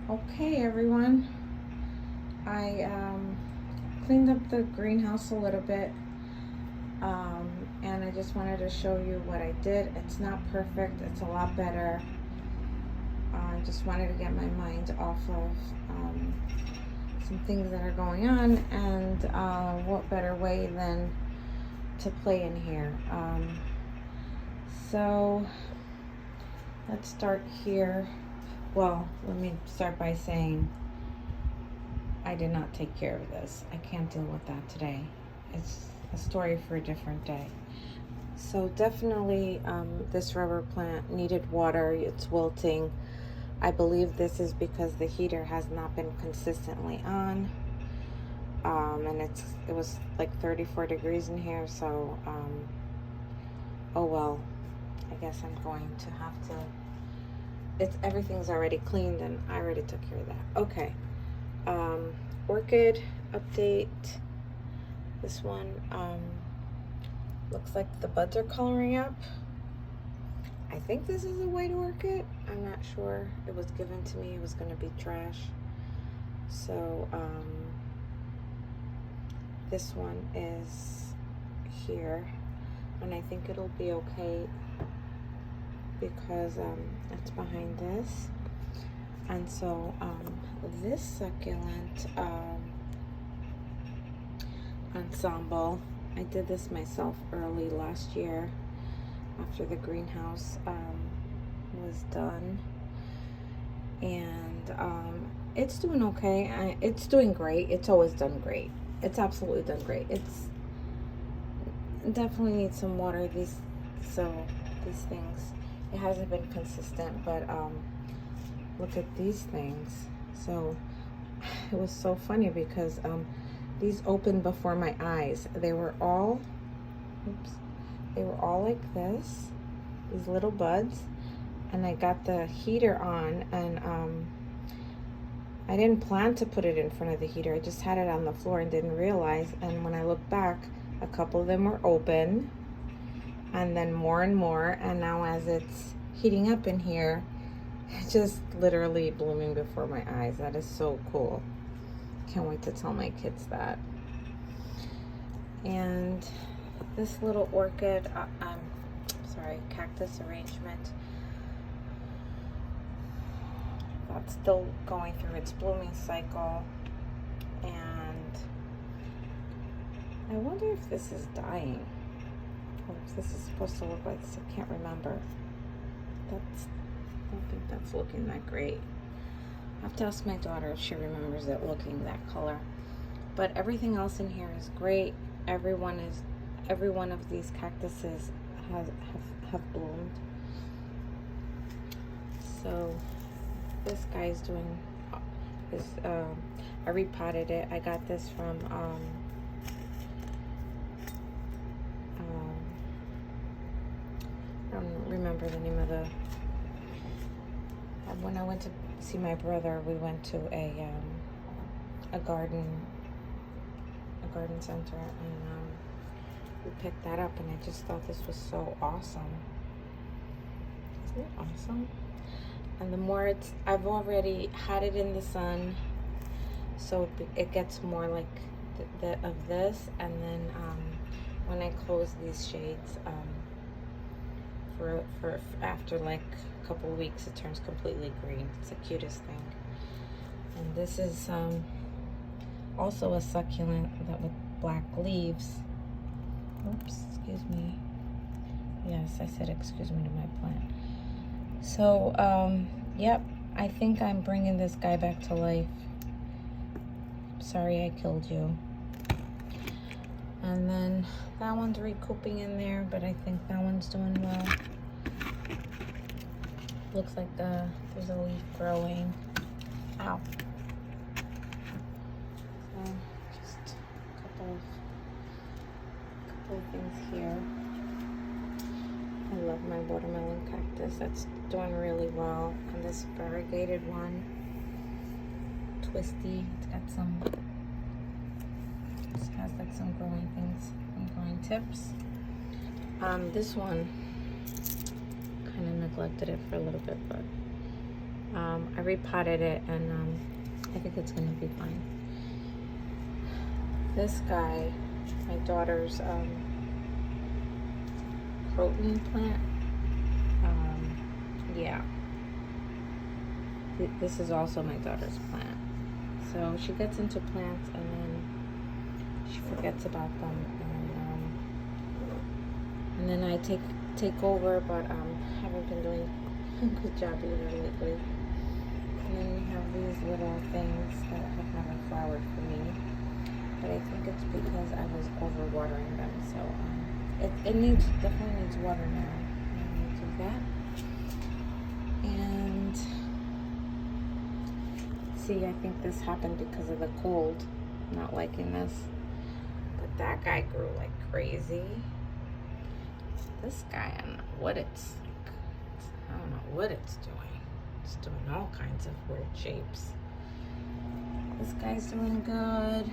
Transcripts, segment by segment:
Okay, everyone. I cleaned up the greenhouse a little bit, and I just wanted to show you what I did. It's not perfect. It's a lot better. I just wanted to get my mind off of some things that are going on, and what better way than to play in here. So let's start here. Well, let me start by saying I did not take care of this. I can't deal with that today. It's a story for a different day. So definitely this rubber plant needed water. It's wilting. I believe this is because the heater has not been consistently on. And it was like 34 degrees in here, so oh well. I guess I'm going to have to, everything's already cleaned and I already took care of that. Okay. Orchid update. This one looks like the buds are coloring up. I think this is a white orchid. I'm not sure. It was given to me. It was going to be trash. So this one is here, and I think it'll be okay because it's behind this. And so this succulent ensemble, I did this myself early last year after the greenhouse was done, and it's doing okay. It's doing great. It's always done great. It's absolutely done great. It's definitely needs some water. These things, it hasn't been consistent, but look at these things. So it was so funny because these opened before my eyes. They were all like this, these little buds, and I got the heater on, and I didn't plan to put it in front of the heater. I just had it on the floor and didn't realize, and when I looked back, a couple of them were open, and then more and more, and now as it's heating up in here, it's just literally blooming before my eyes. That is so cool. Can't wait to tell my kids that. And this little orchid, cactus arrangement, that's still going through its blooming cycle, and I wonder if this is dying, or if this is supposed to look like this. I can't remember. I don't think that's looking that great. I have to ask my daughter if she remembers it looking that color. But everything else in here is great. Every one of these cactuses have bloomed. So this guy's doing I repotted it. I got this from I don't remember the name of the, when I went to see my brother, we went to a garden center, and we picked that up, and I just thought this was so awesome. Isn't it awesome? And the more I've already had it in the sun, so it gets more like of this, and then when I close these shades, for after like a couple of weeks, it turns completely green. It's the cutest thing. And this is also a succulent that with black leaves. Oops, excuse me. Yes, I said excuse me to my plant. So yep, I think I'm bringing this guy back to life. Sorry I killed you. And then that one's recouping in there, but I think that one's doing well. Looks like there's a leaf growing. Ow. So just a couple of things here. I love my watermelon cactus. That's doing really well. And this variegated one, twisty. It's got some. It has like some growing things, some growing tips. This one, kind of neglected it for a little bit, but I repotted it, and I think it's gonna be fine. This guy, my daughter's croton plant. Yeah, this is also my daughter's plant. So she gets into plants and then she forgets about them, and then I take over, but haven't been doing a good job either lately. And then we have these little things that haven't flowered for me, but I think it's because I was overwatering them. So it definitely needs water now. I'm gonna do that. And see, I think this happened because of the cold. I'm not liking this. But that guy grew like crazy. This guy, I don't know what it's doing. It's doing all kinds of weird shapes. This guy's doing good.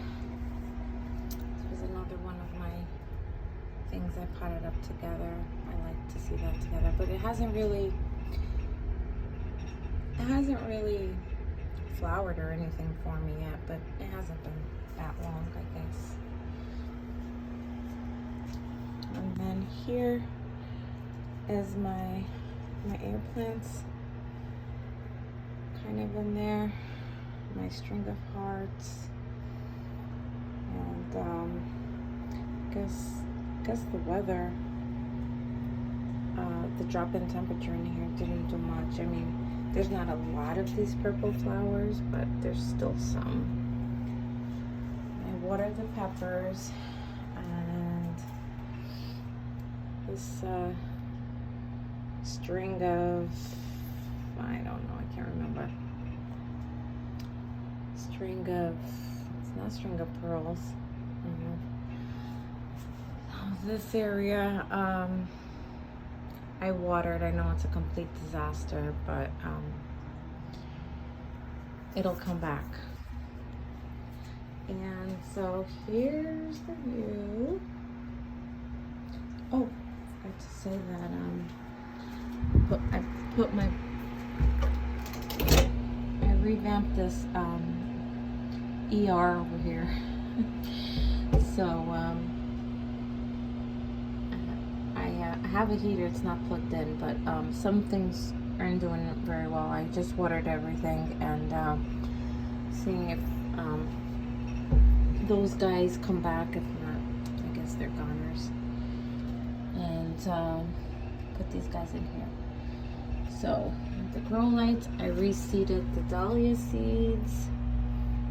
This was another one of my things I potted up together. I like to see that together, but it hasn't really flowered or anything for me yet, but it hasn't been that long, I guess. And then here is my air plants, kind of in there, my string of hearts, and guess the weather, the drop in temperature in here didn't do much. I mean, there's not a lot of these purple flowers, but there's still some. I watered the peppers, and this string of, I don't know, I can't remember. It's not string of pearls. This area, I watered. I know it's a complete disaster, but it'll come back. And so here's the view. Oh, I have to say that I revamped this ER over here. So I have a heater. It's not plugged in, but some things aren't doing it very well. I just watered everything, and seeing if those guys come back. If not, I guess they're goners. And put these guys in here. So the grow lights, I reseeded the dahlia seeds.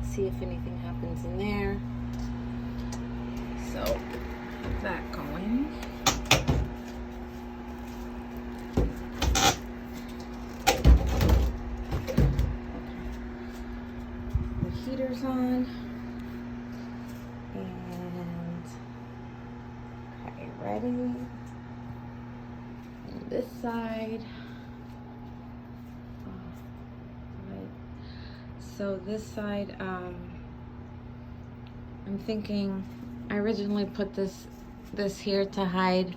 See if anything happens in there. So have that going. Heaters on, and okay, ready. And this side, right. So this side, I'm thinking. I originally put this here to hide.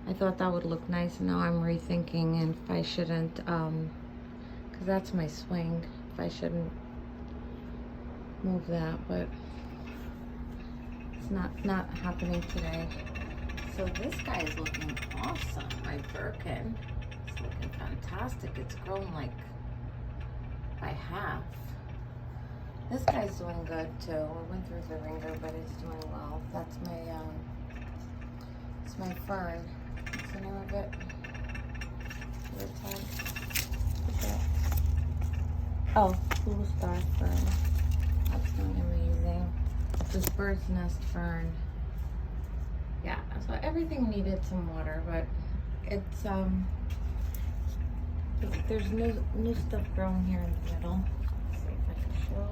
I thought that would look nice. Now I'm rethinking, and if I shouldn't, because that's my swing. If I shouldn't move that, but it's not happening today. So this guy is looking awesome. My Birkin, it's looking fantastic. It's grown like by half. This guy's doing good too. I went through the ringer, but it's doing well. That's my it's my Fern. What's the name of it? Oh, Blue Star Fern. That's doing amazing. This bird's nest fern. Yeah, so everything needed some water, but it's there's new stuff growing here in the middle. Let's see if I can show.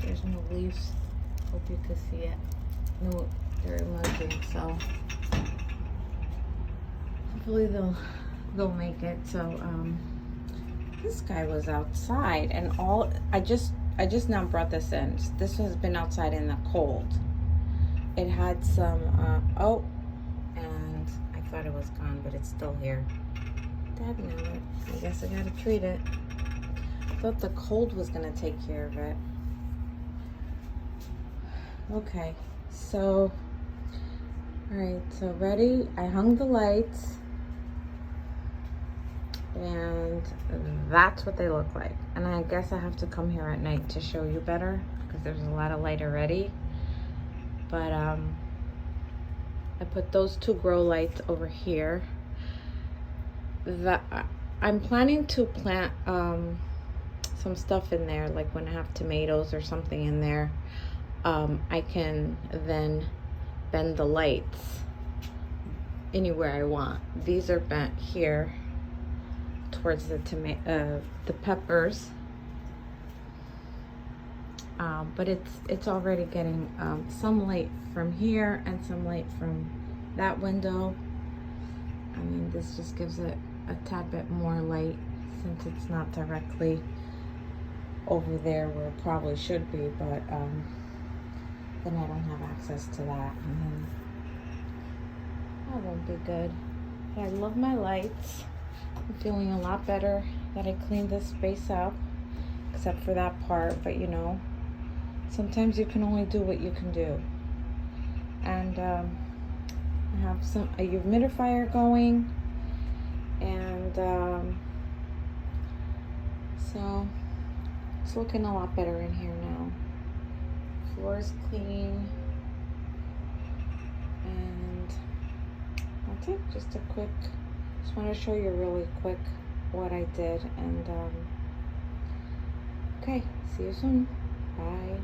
There's new leaves. Hope you can see it. No, they're emerging, so hopefully they'll make it. So this guy was outside, and I just now brought this in. This has been outside in the cold. It had some and I thought it was gone, but it's still here. stagnant. I guess I gotta treat it. I thought the cold was gonna take care of it. Okay, so, all right, so ready? I hung the lights, and that's what they look like. And I guess I have to come here at night to show you better, because there's a lot of light already. But I put those 2 grow lights over here. I'm planning to plant some stuff in there, like when I have tomatoes or something in there. I can then bend the lights anywhere I want. These are bent here towards the peppers, but it's already getting some light from here and some light from that window. I mean, this just gives it a tad bit more light since it's not directly over there where it probably should be, but then I don't have access to that, and then that won't be good. But I love my lights. I'm feeling a lot better that I cleaned this space up, except for that part, but you know, sometimes you can only do what you can do. And I have a humidifier going, and so it's looking a lot better in here now. Floor is clean, and that's it. Just want to show you really quick what I did, and okay, see you soon. Bye.